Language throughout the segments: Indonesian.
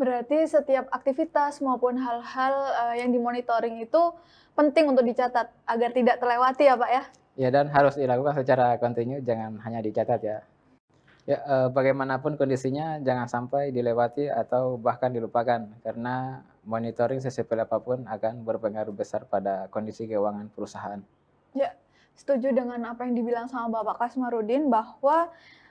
Berarti setiap aktivitas maupun hal-hal, yang dimonitoring itu penting untuk dicatat agar tidak terlewati ya, Pak, ya? Ya dan harus dilakukan secara kontinu, jangan hanya dicatat ya. Ya, bagaimanapun kondisinya jangan sampai dilewati atau bahkan dilupakan, karena monitoring sesepele apapun akan berpengaruh besar pada kondisi keuangan perusahaan. Ya, setuju dengan apa yang dibilang sama Bapak Kasmarudin bahwa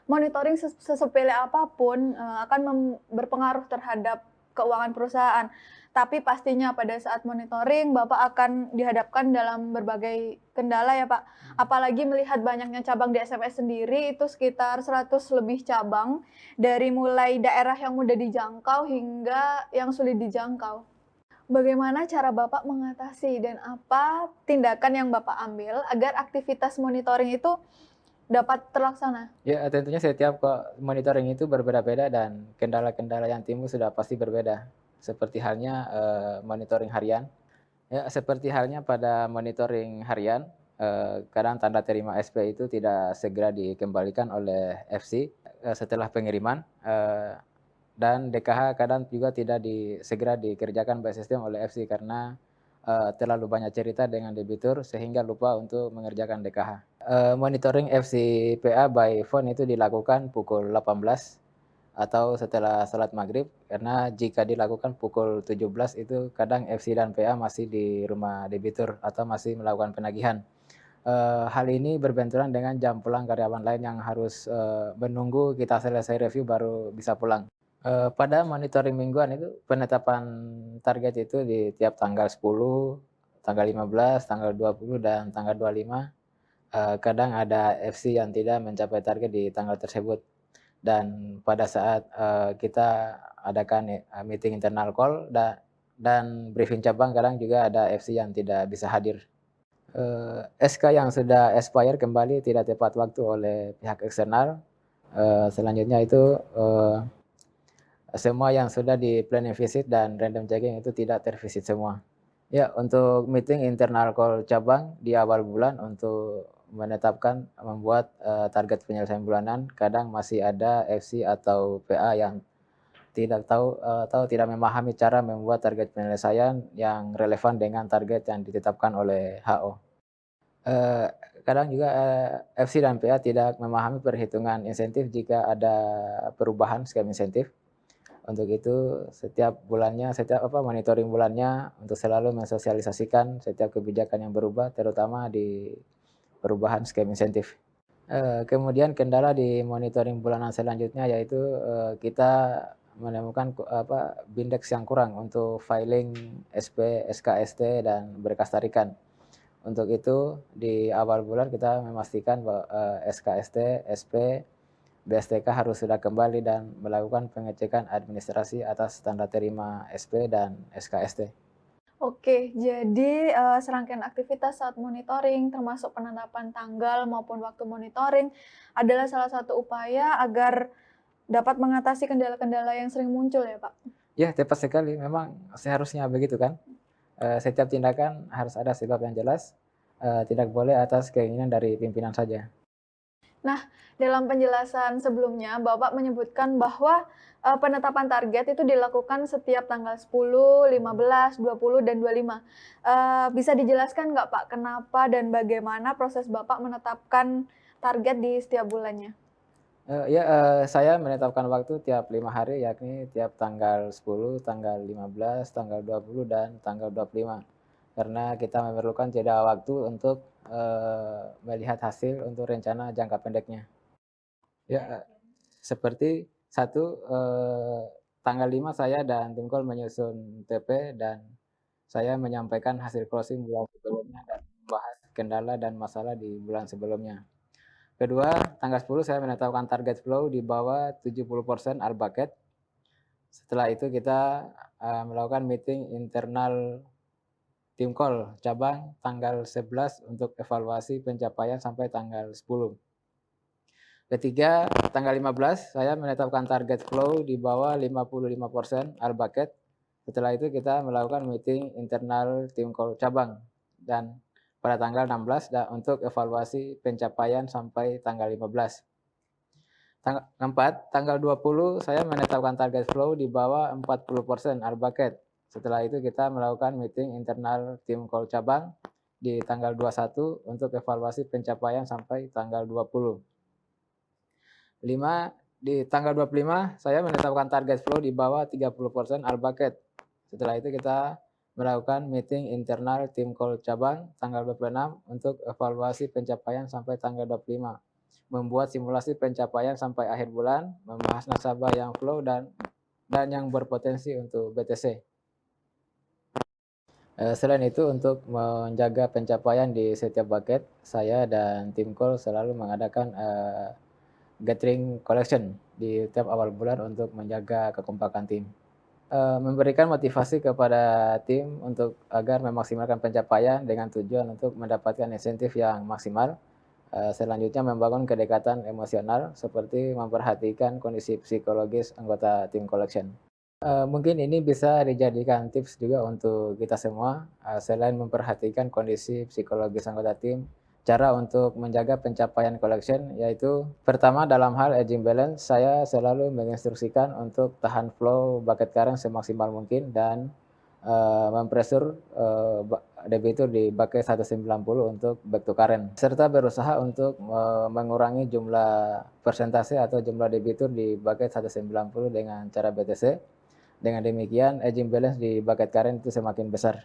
monitoring sesepele apapun, akan berpengaruh terhadap keuangan perusahaan. Tapi pastinya pada saat monitoring Bapak akan dihadapkan dalam berbagai kendala ya, Pak. Apalagi melihat banyaknya cabang di SMS sendiri, itu sekitar 100 lebih cabang, dari mulai daerah yang mudah dijangkau hingga yang sulit dijangkau. Bagaimana cara Bapak mengatasi dan apa tindakan yang Bapak ambil agar aktivitas monitoring itu dapat terlaksana? Ya, tentunya setiap monitoring itu berbeda-beda dan kendala-kendala yang timbul sudah pasti berbeda. Seperti halnya, monitoring harian. Ya, seperti halnya pada monitoring harian, kadang tanda terima SP itu tidak segera dikembalikan oleh FC, setelah pengiriman, dan DKH kadang juga tidak segera dikerjakan by system oleh FC karena, terlalu banyak cerita dengan debitur sehingga lupa untuk mengerjakan DKH. Monitoring FCPA by phone itu dilakukan pukul 18 atau setelah salat maghrib, karena jika dilakukan pukul 17 itu kadang FC dan PA masih di rumah debitur atau masih melakukan penagihan. Hal ini berbenturan dengan jam pulang karyawan lain yang harus, menunggu kita selesai review baru bisa pulang. Pada monitoring mingguan itu penetapan target itu di tiap tanggal 10, tanggal 15, tanggal 20, dan tanggal 25. Kadang ada FC yang tidak mencapai target di tanggal tersebut. Dan pada saat, kita adakan meeting internal call dan briefing cabang, kadang juga ada FC yang tidak bisa hadir. SK yang sudah expire kembali tidak tepat waktu oleh pihak eksternal. Selanjutnya itu, semua yang sudah di-planning visit dan random checking itu tidak tervisit semua. Ya, untuk meeting internal call cabang di awal bulan untuk menetapkan membuat, target penyelesaian bulanan, kadang masih ada FC atau PA yang tidak tahu, atau tidak memahami cara membuat target penyelesaian yang relevan dengan target yang ditetapkan oleh HO. Eee, Kadang juga, FC dan PA tidak memahami perhitungan insentif jika ada perubahan skema insentif. Untuk itu setiap monitoring bulannya untuk selalu mensosialisasikan setiap kebijakan yang berubah, terutama di perubahan skema insentif. Kemudian kendala di monitoring bulanan selanjutnya yaitu, kita menemukan Bindex yang kurang untuk filing SP, SK-ST, dan berkas tarikan. Untuk itu di awal bulan kita memastikan bahwa, SK-ST, SP, BSTK harus sudah kembali dan melakukan pengecekan administrasi atas tanda terima SP dan SK-ST. Oke, jadi, serangkaian aktivitas saat monitoring termasuk penetapan tanggal maupun waktu monitoring adalah salah satu upaya agar dapat mengatasi kendala-kendala yang sering muncul ya, Pak? Ya, tepat sekali, memang seharusnya begitu kan. Setiap tindakan harus ada sebab yang jelas, tidak boleh atas keinginan dari pimpinan saja. Nah, dalam penjelasan sebelumnya Bapak menyebutkan bahwa, penetapan target itu dilakukan setiap tanggal 10, 15, 20, dan 25. Bisa dijelaskan nggak Pak, kenapa dan bagaimana proses Bapak menetapkan target di setiap bulannya? Ya, saya menetapkan waktu tiap 5 hari, yakni tiap tanggal 10, tanggal 15, tanggal 20, dan tanggal 25. Karena kita memerlukan jeda waktu untuk, melihat hasil untuk rencana jangka pendeknya. Ya, seperti satu, tanggal 5 saya dan tim call menyusun TP dan saya menyampaikan hasil closing bulan sebelumnya dan membahas kendala dan masalah di bulan sebelumnya. Kedua, tanggal 10 saya menetapkan target flow di bawah 70% all bucket. Setelah itu kita, melakukan meeting internal tim call cabang tanggal 11 untuk evaluasi pencapaian sampai tanggal 10. Ketiga, tanggal 15 saya menetapkan target flow di bawah 55% all bucket. Setelah itu kita melakukan meeting internal tim call cabang dan pada tanggal 16 untuk evaluasi pencapaian sampai tanggal 15. Keempat, tanggal 20 saya menetapkan target flow di bawah 40% bucket. Setelah itu kita melakukan meeting internal tim call cabang di tanggal 21 untuk evaluasi pencapaian sampai tanggal 20. 5, di tanggal 25 saya menetapkan target flow di bawah 30% bucket. Setelah itu kita melakukan meeting internal tim call cabang tanggal 26 untuk evaluasi pencapaian sampai tanggal 25. Membuat simulasi pencapaian sampai akhir bulan, membahas nasabah yang flow dan yang berpotensi untuk BTC. Selain itu, untuk menjaga pencapaian di setiap bucket, saya dan tim call selalu mengadakan gathering collection di tiap awal bulan untuk menjaga kekompakan tim. Memberikan motivasi kepada tim untuk agar memaksimalkan pencapaian dengan tujuan untuk mendapatkan insentif yang maksimal. Selanjutnya membangun kedekatan emosional seperti memperhatikan kondisi psikologis anggota tim collection. Mungkin ini bisa dijadikan tips juga untuk kita semua, selain memperhatikan kondisi psikologis anggota tim, cara untuk menjaga pencapaian collection yaitu pertama dalam hal aging balance, saya selalu menginstruksikan untuk tahan flow bucket current semaksimal mungkin dan mempressure debitur di bucket 190 untuk back to current, serta berusaha untuk mengurangi jumlah persentase atau jumlah debitur di bucket 190 dengan cara BTC. Dengan demikian, aging balance di bucket current itu semakin besar.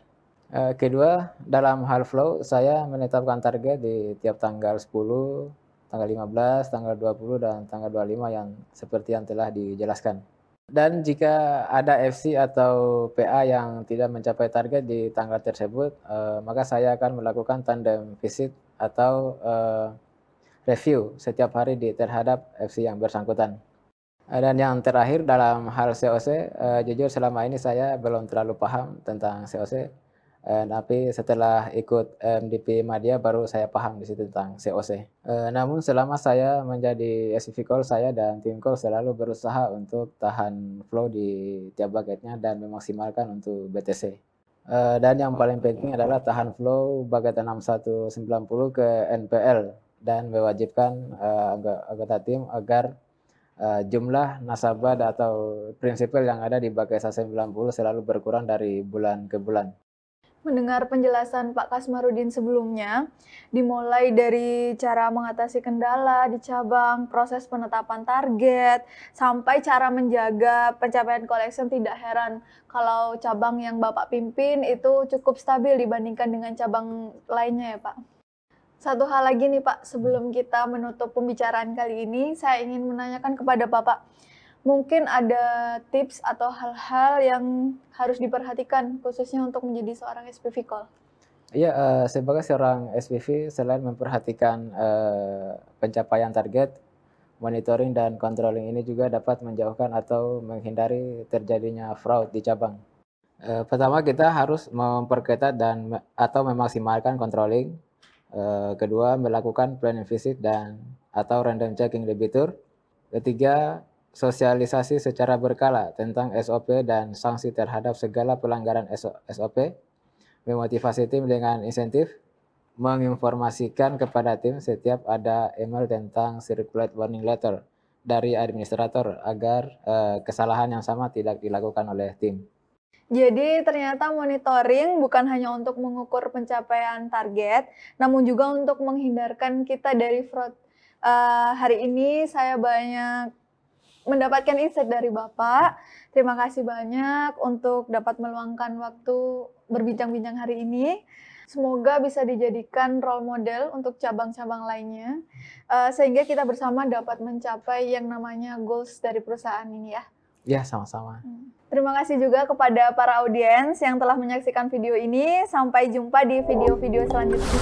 Kedua, dalam hal flow, saya menetapkan target di tiap tanggal 10, tanggal 15, tanggal 20, dan tanggal 25 yang seperti yang telah dijelaskan. Dan jika ada FC atau PA yang tidak mencapai target di tanggal tersebut, maka saya akan melakukan tandem visit atau review setiap hari terhadap FC yang bersangkutan. Dan yang terakhir dalam hal COC, jujur selama ini saya belum terlalu paham tentang COC, tapi setelah ikut MDP Madya baru saya paham di situ tentang COC. Namun selama saya menjadi SPV call, saya dan tim call selalu berusaha untuk tahan flow di tiap bucketnya dan memaksimalkan untuk BTC. Dan yang paling penting adalah tahan flow bucket 6190 ke NPL dan mewajibkan anggota tim agar jumlah nasabah atau prinsipal yang ada di bucket 190 selalu berkurang dari bulan ke bulan. Mendengar penjelasan Pak Kasmarudin sebelumnya, dimulai dari cara mengatasi kendala di cabang, proses penetapan target, sampai cara menjaga pencapaian collection, tidak heran kalau cabang yang Bapak pimpin itu cukup stabil dibandingkan dengan cabang lainnya ya Pak. Satu hal lagi nih Pak, sebelum kita menutup pembicaraan kali ini, saya ingin menanyakan kepada Bapak, mungkin ada tips atau hal-hal yang harus diperhatikan khususnya untuk menjadi seorang SPV call? Iya, sebagai seorang SPV, selain memperhatikan pencapaian target, monitoring dan controlling ini juga dapat menjauhkan atau menghindari terjadinya fraud di cabang. Pertama, kita harus memperketat atau memaksimalkan controlling. Kedua, melakukan planning visit atau random checking debitur. Ketiga, sosialisasi secara berkala tentang SOP dan sanksi terhadap segala pelanggaran SOP. Memotivasi tim dengan insentif. Menginformasikan kepada tim setiap ada email tentang circulate warning letter dari administrator agar kesalahan yang sama tidak dilakukan oleh tim. Jadi ternyata monitoring bukan hanya untuk mengukur pencapaian target, namun juga untuk menghindarkan kita dari fraud. Hari ini saya banyak mendapatkan insight dari Bapak. Terima kasih banyak untuk dapat meluangkan waktu berbincang-bincang hari ini. Semoga bisa dijadikan role model untuk cabang-cabang lainnya, sehingga kita bersama dapat mencapai yang namanya goals dari perusahaan ini ya. Ya, sama-sama. Terima kasih juga kepada para audiens yang telah menyaksikan video ini. Sampai jumpa di video-video selanjutnya.